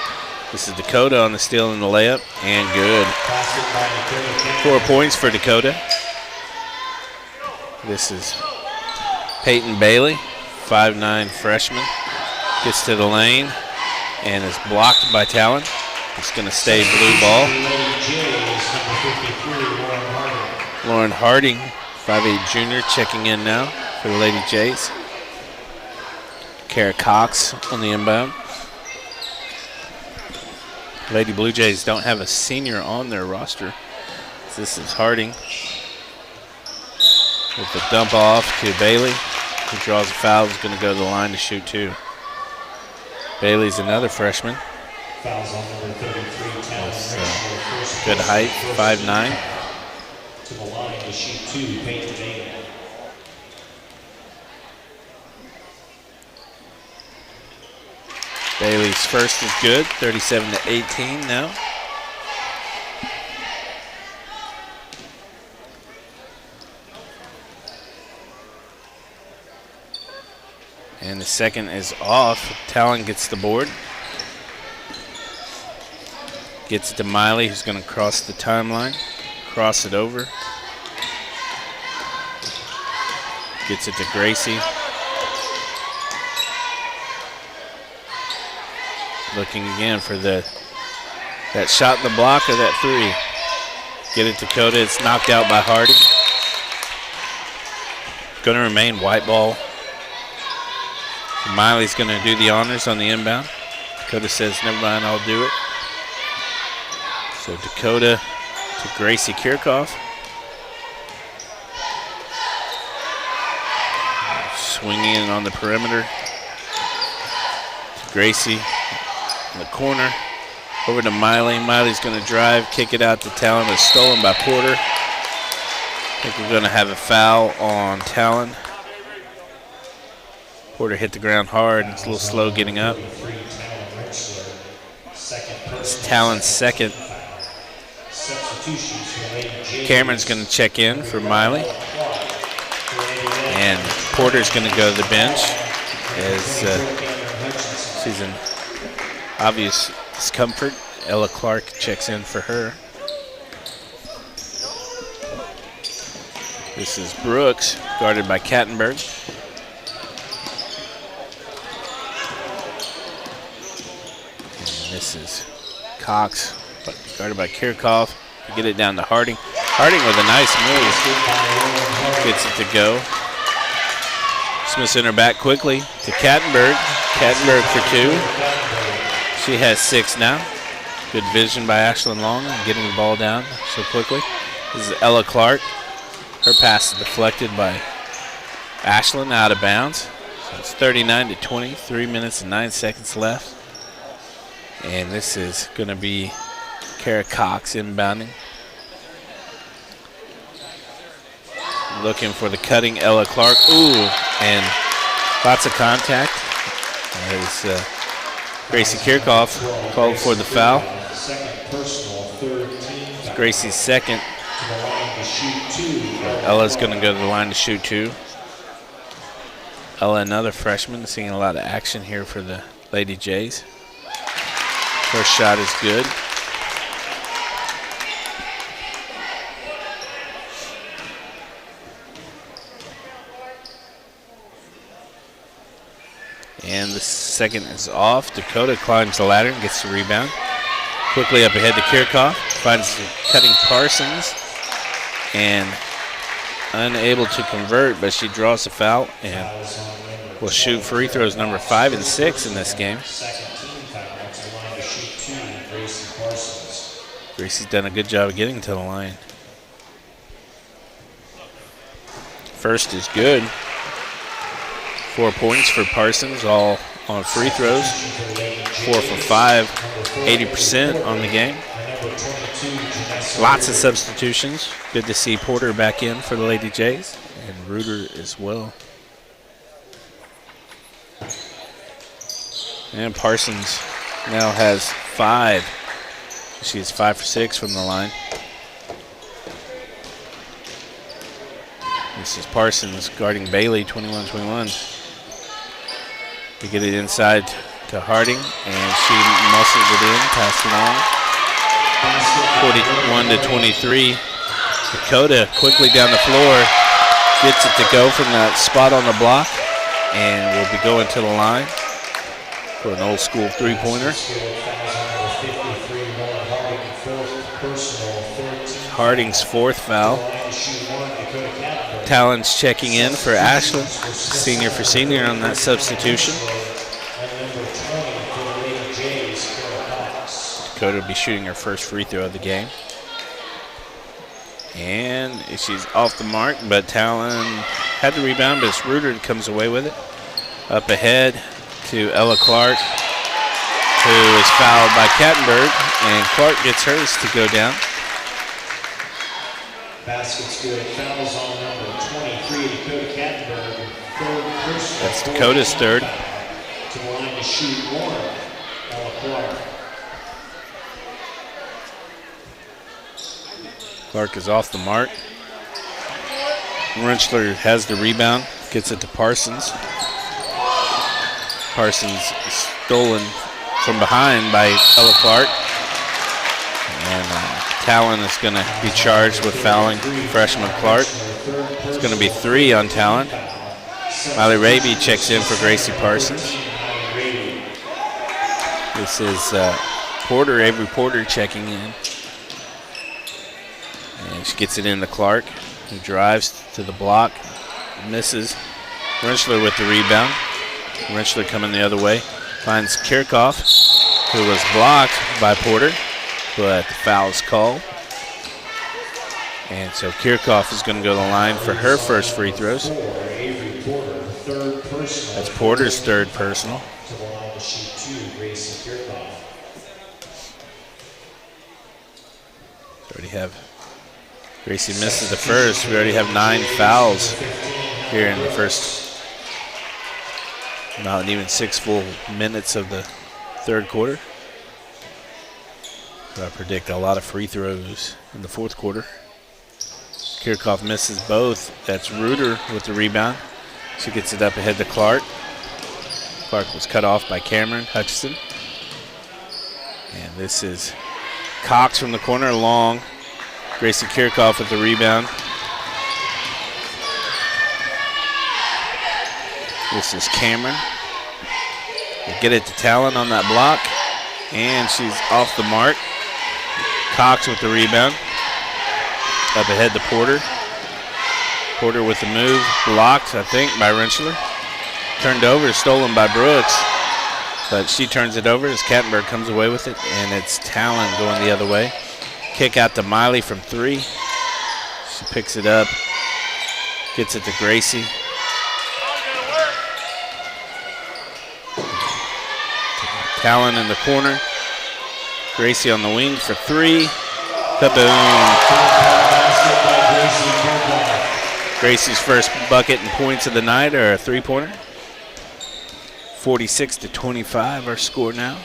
This is Dakota on the steal and the layup, and good. 4 points for Dakota. This is Peyton Bailey, 5'9" freshman. Gets to the lane and is blocked by Talon. It's going to stay blue ball. Lauren Harding, 5'8" junior, checking in now for the Lady Jays. Kara Cox on the inbound. Lady Blue Jays don't have a senior on their roster. This is Harding with the dump off to Bailey, who draws a foul. Is going to go to the line to shoot 2. Bailey's another freshman. Fouls on number 33, Talon. Good height, 5'9". To the line to shoot 2, Peyton Bailey. Bailey's first is good, 37-18 now. And the second is off. Talon gets the board. Gets it to Miley, who's going to cross the timeline. Cross it over. Gets it to Gracie. Looking again for that shot in the block or that 3. Get it to Dakota. It's knocked out by Harding. Going to remain white ball. Miley's going to do the honors on the inbound. Dakota says, never mind, I'll do it. So Dakota to Gracie Kirchhoff. Swinging in on the perimeter. To Gracie in the corner. Over to Miley. Miley's going to drive, kick it out to Talon. It's stolen by Porter. I think we're going to have a foul on Talon. Porter hit the ground hard. It's a little slow getting up. It's Talon's second. Cameron's going to check in for Miley. And Porter's going to go to the bench as she's in obvious discomfort. Ella Clark checks in for her. This is Brooks, guarded by Kattenberg. And this is Cox, guarded by Kirchhoff. Get it down to Harding. Harding with a nice move. Gets it to go. Smith Center back quickly to Kattenberg. Kattenberg for 2. She has 6 now. Good vision by Ashlyn Long and getting the ball down so quickly. This is Ella Clark. Her pass is deflected by Ashlyn out of bounds. So it's 39-20, 3 minutes and 9 seconds left. And this is going to be Kara Cox inbounding. Looking for the cutting Ella Clark. Ooh, and lots of contact. There's Gracie Kirchhoff called for the foul. It's Gracie's second. Ella's going to go to the line to shoot 2. Ella, another freshman, seeing a lot of action here for the Lady Jays. First shot is good. And the second is off. Dakota climbs the ladder and gets the rebound. Quickly up ahead to Kirchhoff. Finds cutting Parsons. And unable to convert, but she draws a foul and will shoot free throws number 5 and 6 in this game. Gracie's done a good job of getting to the line. First is good. 4 points for Parsons, all on free throws. 4 for 5, 80% on the game. Lots of substitutions. Good to see Porter back in for the Lady Jays, and Reuter as well. And Parsons now has 5. She's 5 for 6 from the line. This is Parsons guarding Bailey, 21-21. We get it inside to Harding, and she muscles it in, pass it on. 41-23. Dakota quickly down the floor, gets it to go from that spot on the block, and will be going to the line for an old school three-pointer. Harding's 4th foul. Talon's checking in for Ashland, senior for senior on that substitution. Dakota will be shooting her first free throw of the game. And she's off the mark, but Talon had the rebound, but it's Reuter that comes away with it. Up ahead to Ella Clark, who is fouled by Kattenberg, and Clark gets hers to go down. Basket's good. Fouls on number 23, Dakota Kattenberg. That's Dakota's 3rd. To the line to shoot 1, Ella Clark. Clark is off the mark. Rentschler has the rebound, gets it to Parsons. Parsons is stolen from behind by Ella Clark. And Talon is going to be charged with fouling freshman Clark. It's going to be 3 on Talon. Miley Raby checks in for Gracie Parsons. This is Porter, Avery Porter checking in. And she gets it into Clark, who drives to the block, misses. Rentschler with the rebound. Rentschler coming the other way. Finds Kirchhoff, who was blocked by Porter, but the foul is called. And so Kirchhoff is going to go to the line for her first free throws. That's Porter's 3rd personal. We already have Gracie misses the first. We already have 9 fouls here in the first, not even 6 full minutes of the 3rd quarter. So I predict a lot of free throws in the 4th quarter. Kirchhoff misses both. That's Reuter with the rebound. She gets it up ahead to Clark. Clark was cut off by Cameron Hutchison. And this is Cox from the corner, long. Gracie Kirchhoff with the rebound. This is Cameron. They get it to Talon on that block, and she's off the mark. Cox with the rebound. Up ahead to Porter. Porter with the move, blocked, I think, by Rentschler. Turned over, stolen by Brooks, but she turns it over as Kattenberg comes away with it, and it's Talon going the other way. Kick out to Miley from 3. She picks it up, gets it to Gracie. Talon in the corner. Gracie on the wing for 3. Kaboom. Gracie's first bucket and points of the night are a 3-pointer. 46-25 our score now.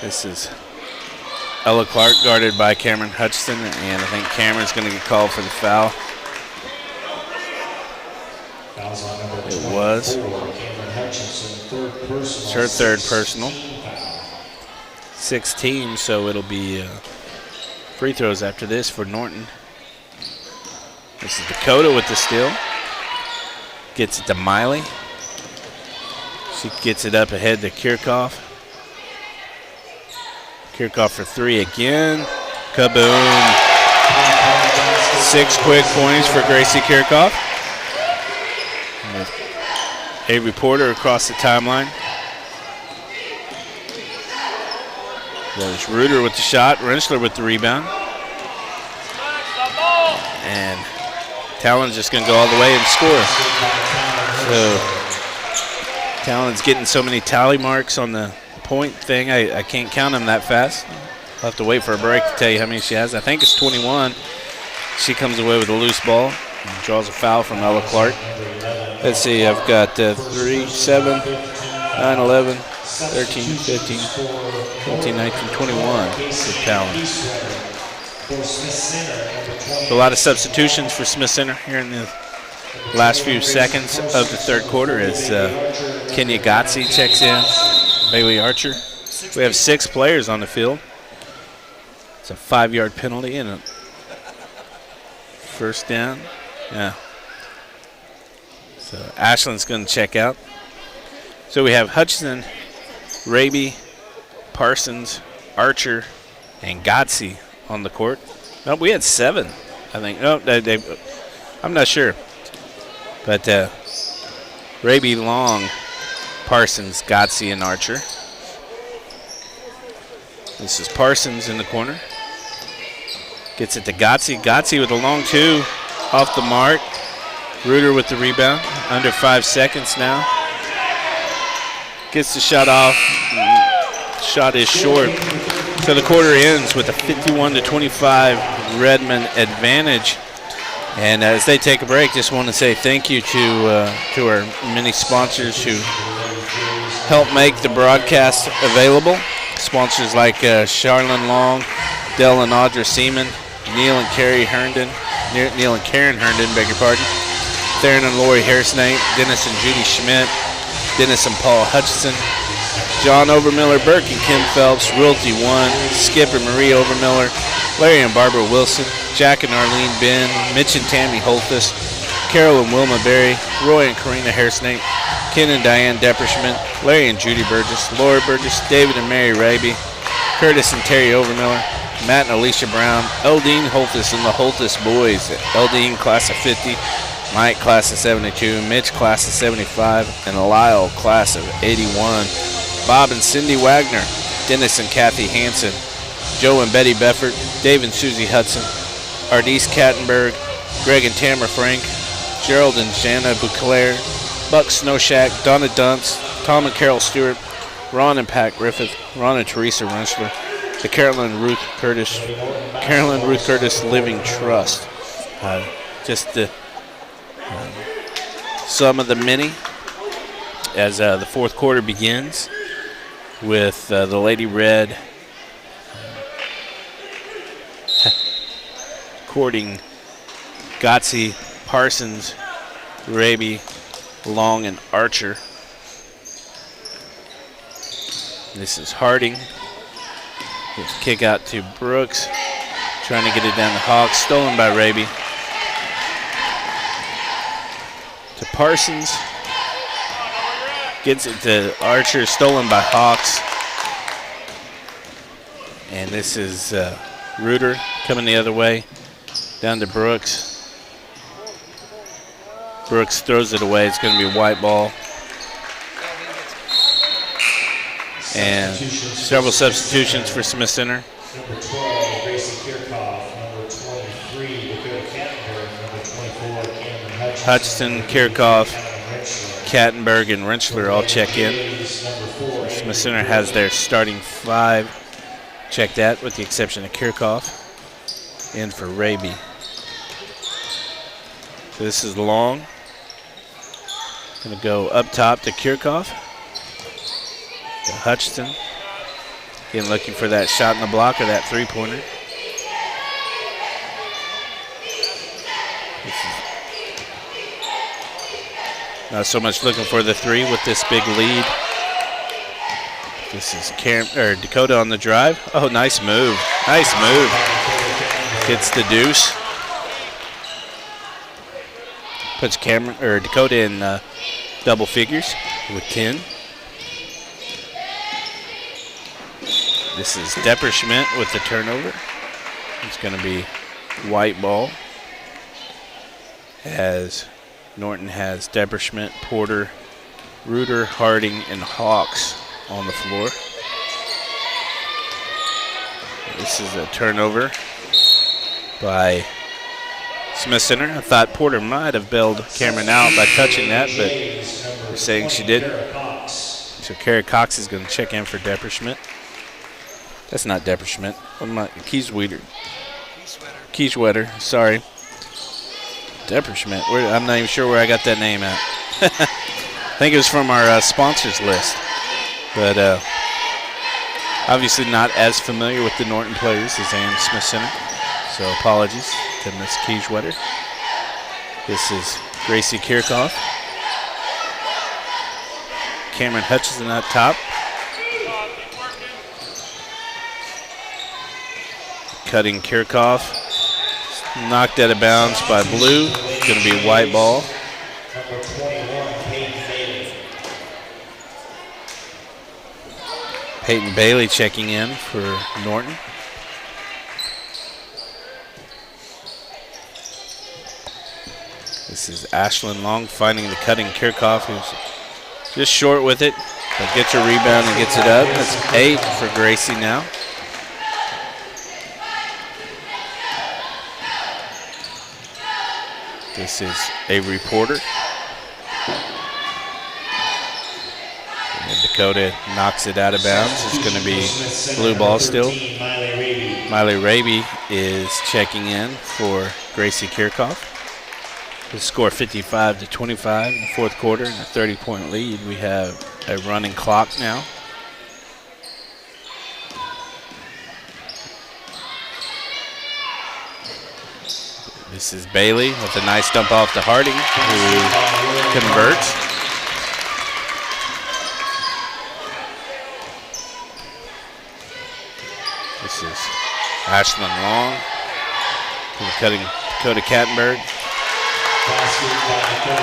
This is Ella Clark guarded by Cameron Hutchison, and I think Cameron's going to get called for the foul. It was. It's her 3rd personal. 6 teams, so it'll be free throws after this for Norton. This is Dakota with the steal. Gets it to Miley. She gets it up ahead to Kirchhoff. Kirchhoff for 3 again. Kaboom. 6 quick points for Gracie Kirchhoff. A reporter across the timeline. There's Reuter with the shot. Rentschler with the rebound. And Talon's just going to go all the way and score. So Talon's getting so many tally marks on the point thing, I can't count them that fast. I'll have to wait for a break to tell you how many she has. I think it's 21. She comes away with a loose ball and draws a foul from Ella Clark. Let's see, I've got 3, 7, 9, 11, 13, 15, 14, 19, 21 for Talon. So a lot of substitutions for Smith Center here in the last few seconds of the third quarter as Kenya Gotzi checks in, Bailey Archer. We have 6 players on the field. It's a 5-yard penalty and a first down. Yeah. So Ashland's going to check out. So we have Hutchinson, Raby, Parsons, Archer, and Gotzi on the court. No, we had 7, I think. No, I'm not sure. But Raby, Long, Parsons, Gotzi, and Archer. This is Parsons in the corner. Gets it to Gotzi. Gotzi with a long 2 off the mark. Reuter with the rebound. Under 5 seconds now. Gets the shot off. Shot is short. So the quarter ends with a 51-25 Redmond advantage. And as they take a break, just want to say thank you to our many sponsors who help make the broadcast available. Sponsors like Charlene Long, Dell and Audra Seaman, Neil and Karen Herndon, beg your pardon, Theron and Lori Harrisnate, Dennis and Judy Schmidt, Dennis and Paul Hutchinson, John Overmiller, Burke and Kim Phelps, Realty One, Skip and Marie Overmiller, Larry and Barbara Wilson, Jack and Arlene Ben, Mitch and Tammy Holthus, Carol and Wilma Berry, Roy and Karina Hairsnake, Ken and Diane Depperschmidt, Larry and Judy Burgess, Laura Burgess, David and Mary Raby, Curtis and Terry Overmiller, Matt and Alicia Brown, Eldine Holthus and the Holthus boys. Eldine class of 50, Mike class of 72, Mitch class of 75, and Lyle class of 81. Bob and Cindy Wagner, Dennis and Kathy Hansen, Joe and Betty Beffert, Dave and Susie Hudson, Ardise Kattenberg, Greg and Tamara Frank, Gerald and Jana Bouclair, Buck Snowshack, Donna Dunce, Tom and Carol Stewart, Ron and Pat Griffith, Ron and Teresa Rensselaer, the Carolyn Ruth Curtis Living Trust. Just some of the many as the fourth quarter begins with the Lady Red courting Gotzi, Parsons, Raby, Long, and Archer. This is Harding. Kick out to Brooks. Trying to get it down to Hawks. Stolen by Raby. To Parsons. Gets it to Archer. Stolen by Hawks. And this is Reuter coming the other way. Down to Brooks. Brooks throws it away. It's going to be a white ball. And several substitutions for Smith Center. Number 12, Gracie Kirchhoff. Number 23, Dakota Kattenberg. Number 24, Cameron Hutchinson, Kirchhoff, Kattenberg, and Rensselaer all check in. Smith Center has their starting 5 checked out, with the exception of Kirchhoff. And for Raby. So this is Long. Going to go up top to Kirchhoff. To Hutchinson. Again, looking for that shot in the block or that three-pointer. Not so much looking for the 3 with this big lead. This is Dakota on the drive. Oh, nice move. Nice move. Gets the deuce. Puts Dakota in double figures with 10. This is Depperschmidt with the turnover. It's going to be white ball. As Norton has Depperschmidt, Porter, Reuter, Harding, and Hawks on the floor. This is a turnover by Smith Center. I thought Porter might have bailed Cameron out by touching that, but they're saying she didn't. So Kerry Cox is going to check in for Depperschmidt. That's not Depperschmidt. What am I? Kieswetter. Kieswetter, sorry. Depperschmidt. I'm not even sure where I got that name at. I think it was from our sponsors list. But obviously not as familiar with the Norton players as I am Smith Center. So apologies to Miss Kieswetter. This is Gracie Kirchhoff. Cameron Hutchison up top. Cutting Kirchhoff. Knocked out of bounds by Blue. It's going to be a white ball. Number 21, Peyton Bailey. Peyton Bailey checking in for Norton. This is Ashlyn Long finding the cutting Kirchhoff, who's just short with it, but gets a rebound and gets it up. That's 8 for Gracie now. This is Avery Porter. And Dakota knocks it out of bounds. It's going to be blue ball still. Miley Raby is checking in for Gracie Kirchhoff. The score 55-25 in the fourth quarter and a 30-point lead. We have a running clock now. This is Bailey with a nice dump off to Harding, who converts. This is Ashlyn Long, cutting Dakota Kattenberg.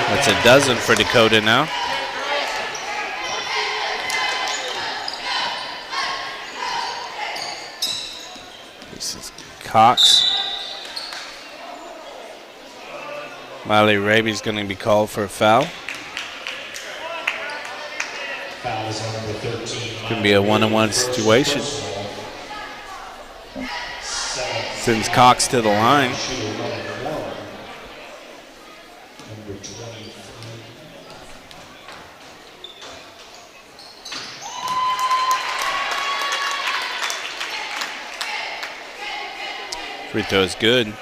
That's a dozen for Dakota now. This is Cox. Miley Raby's going to be called for a foul. Foul is on number 13. Could be a one-on-one situation. Sends Cox to the line. Number 23. Free throw is good.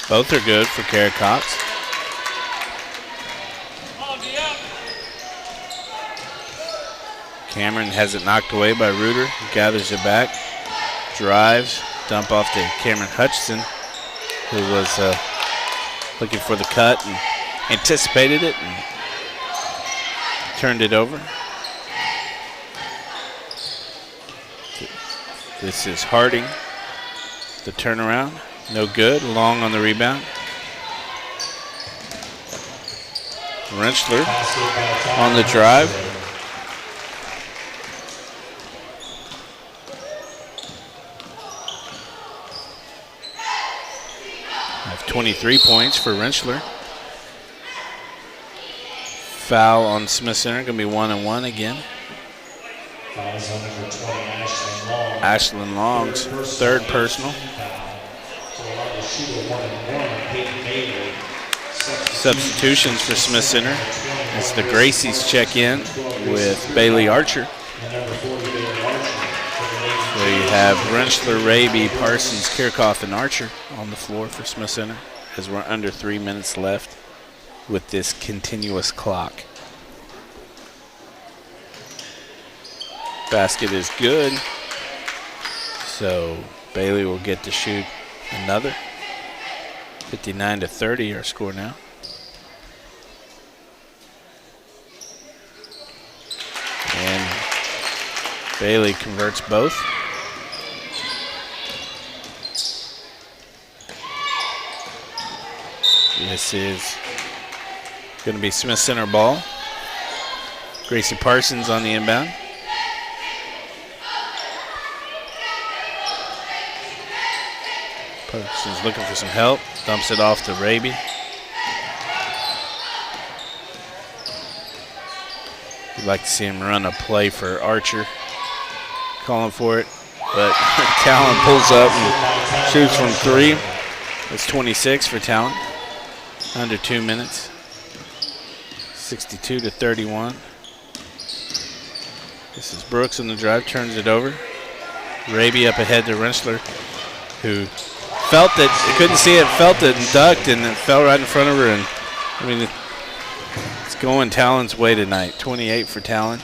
Both are good for Kerry Cox. Cameron has it knocked away by Reuter. Gathers it back. Drives. Dump off to Cameron Hutchison, who was looking for the cut and anticipated it and turned it over. This is Harding. The turnaround. No good. Long on the rebound. Rentschler on the drive. Have 23 points for Rentschler. Foul on Smith Center. Going to be 1-1 again. Fouls on number 20, Ashlyn Long. Ashlyn Long's third personal. Substitutions for Smith Center as the Gracies check in with Bailey Archer. So you have Rentschler, Raby, Parsons, Kirchhoff, and Archer on the floor for Smith Center as we're under 3 minutes left with this continuous clock. Basket is good, so Bailey will get to shoot another. 59-30 our score now. And Bailey converts both. This is going to be Smith Center ball. Gracie Parsons on the inbound. Parsons looking for some help. Dumps it off to Raby. We'd like to see him run a play for Archer. Calling for it. But Talon pulls up and shoots from 3. It's 26 for Talon. Under 2 minutes. 62-31. This is Brooks on the drive, turns it over. Raby up ahead to Rentschler, who felt it, couldn't see it, felt it and ducked, and it fell right in front of her. And I mean, it's going Talon's way tonight. 28 for Talon.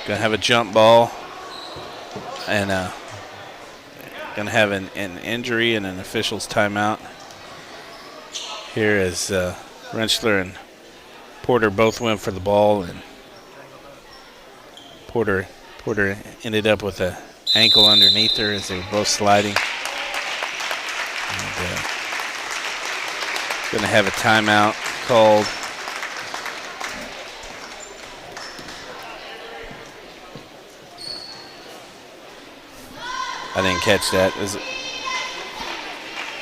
Gonna have a jump ball, and gonna have an injury and an official's timeout. Here as Rentschler and Porter both went for the ball, and Porter ended up with an ankle underneath her as they were both sliding. And, gonna have a timeout called. I didn't catch that. Is it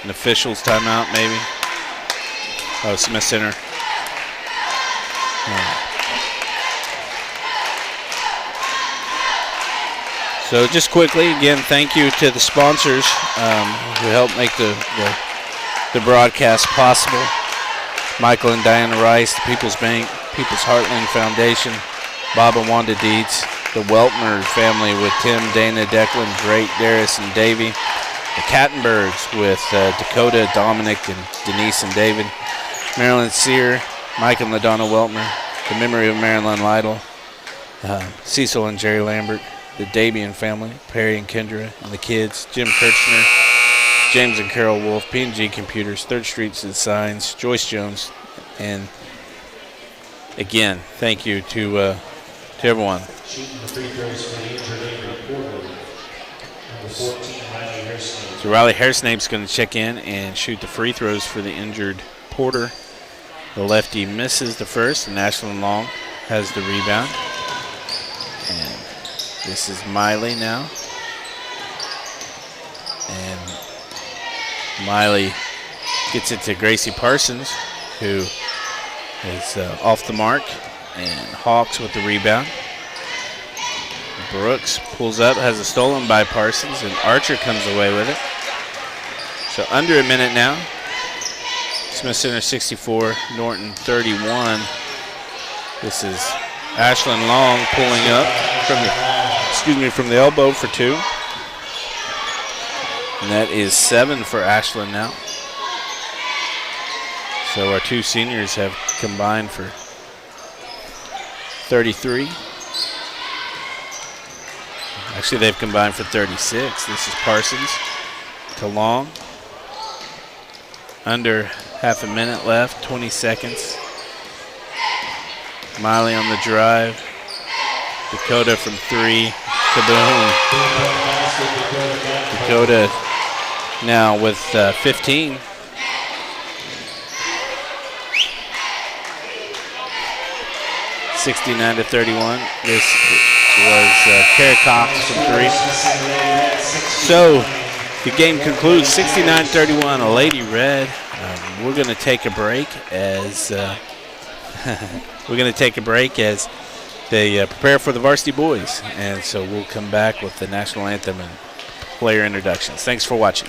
an official's timeout, maybe? Oh, Smith Center. So just quickly, again, thank you to the sponsors who helped make the broadcast possible. Michael and Diana Rice, the People's Bank, People's Heartland Foundation, Bob and Wanda Dietz, the Weltner family with Tim, Dana, Declan, Drake, Darius, and Davey, the Kattenbergs with Dakota, Dominic, and Denise and David, Marilyn Sear, Mike and LaDonna Weltner, the memory of Marilyn Lytle, Cecil and Jerry Lambert, the Dabian family, Perry and Kendra, and the kids, Jim Kirchner, James and Carol Wolf, P&G Computers, 3rd Street Signs, Joyce Jones, and again, thank you to everyone. Shooting the free throws for the injured Avery Porter. Number 14, Riley Hairsnake. So Riley Hairsnake's going to check in and shoot the free throws for the injured Porter. The lefty misses the first, and Ashlyn Long has the rebound. And this is Miley now. And Miley gets it to Gracie Parsons, who is off the mark. And Hawks with the rebound. Brooks pulls up, has it stolen by Parsons, and Archer comes away with it. So under a minute now. Smith Center 64, Norton 31. This is Ashlyn Long pulling up from the elbow for 2. And that is 7 for Ashlyn now. So our 2 seniors have combined for 33. Actually, they've combined for 36. This is Parsons to Long. Under half a minute left, 20 seconds. Miley on the drive. Dakota from 3. Kaboom. Dakota now with 15. (69-31). This was Kara Cox from 3. So the game concludes 69-31. A Lady Red. We're going to take a break as they prepare for the varsity boys, and so we'll come back with the national anthem and player introductions. Thanks for watching.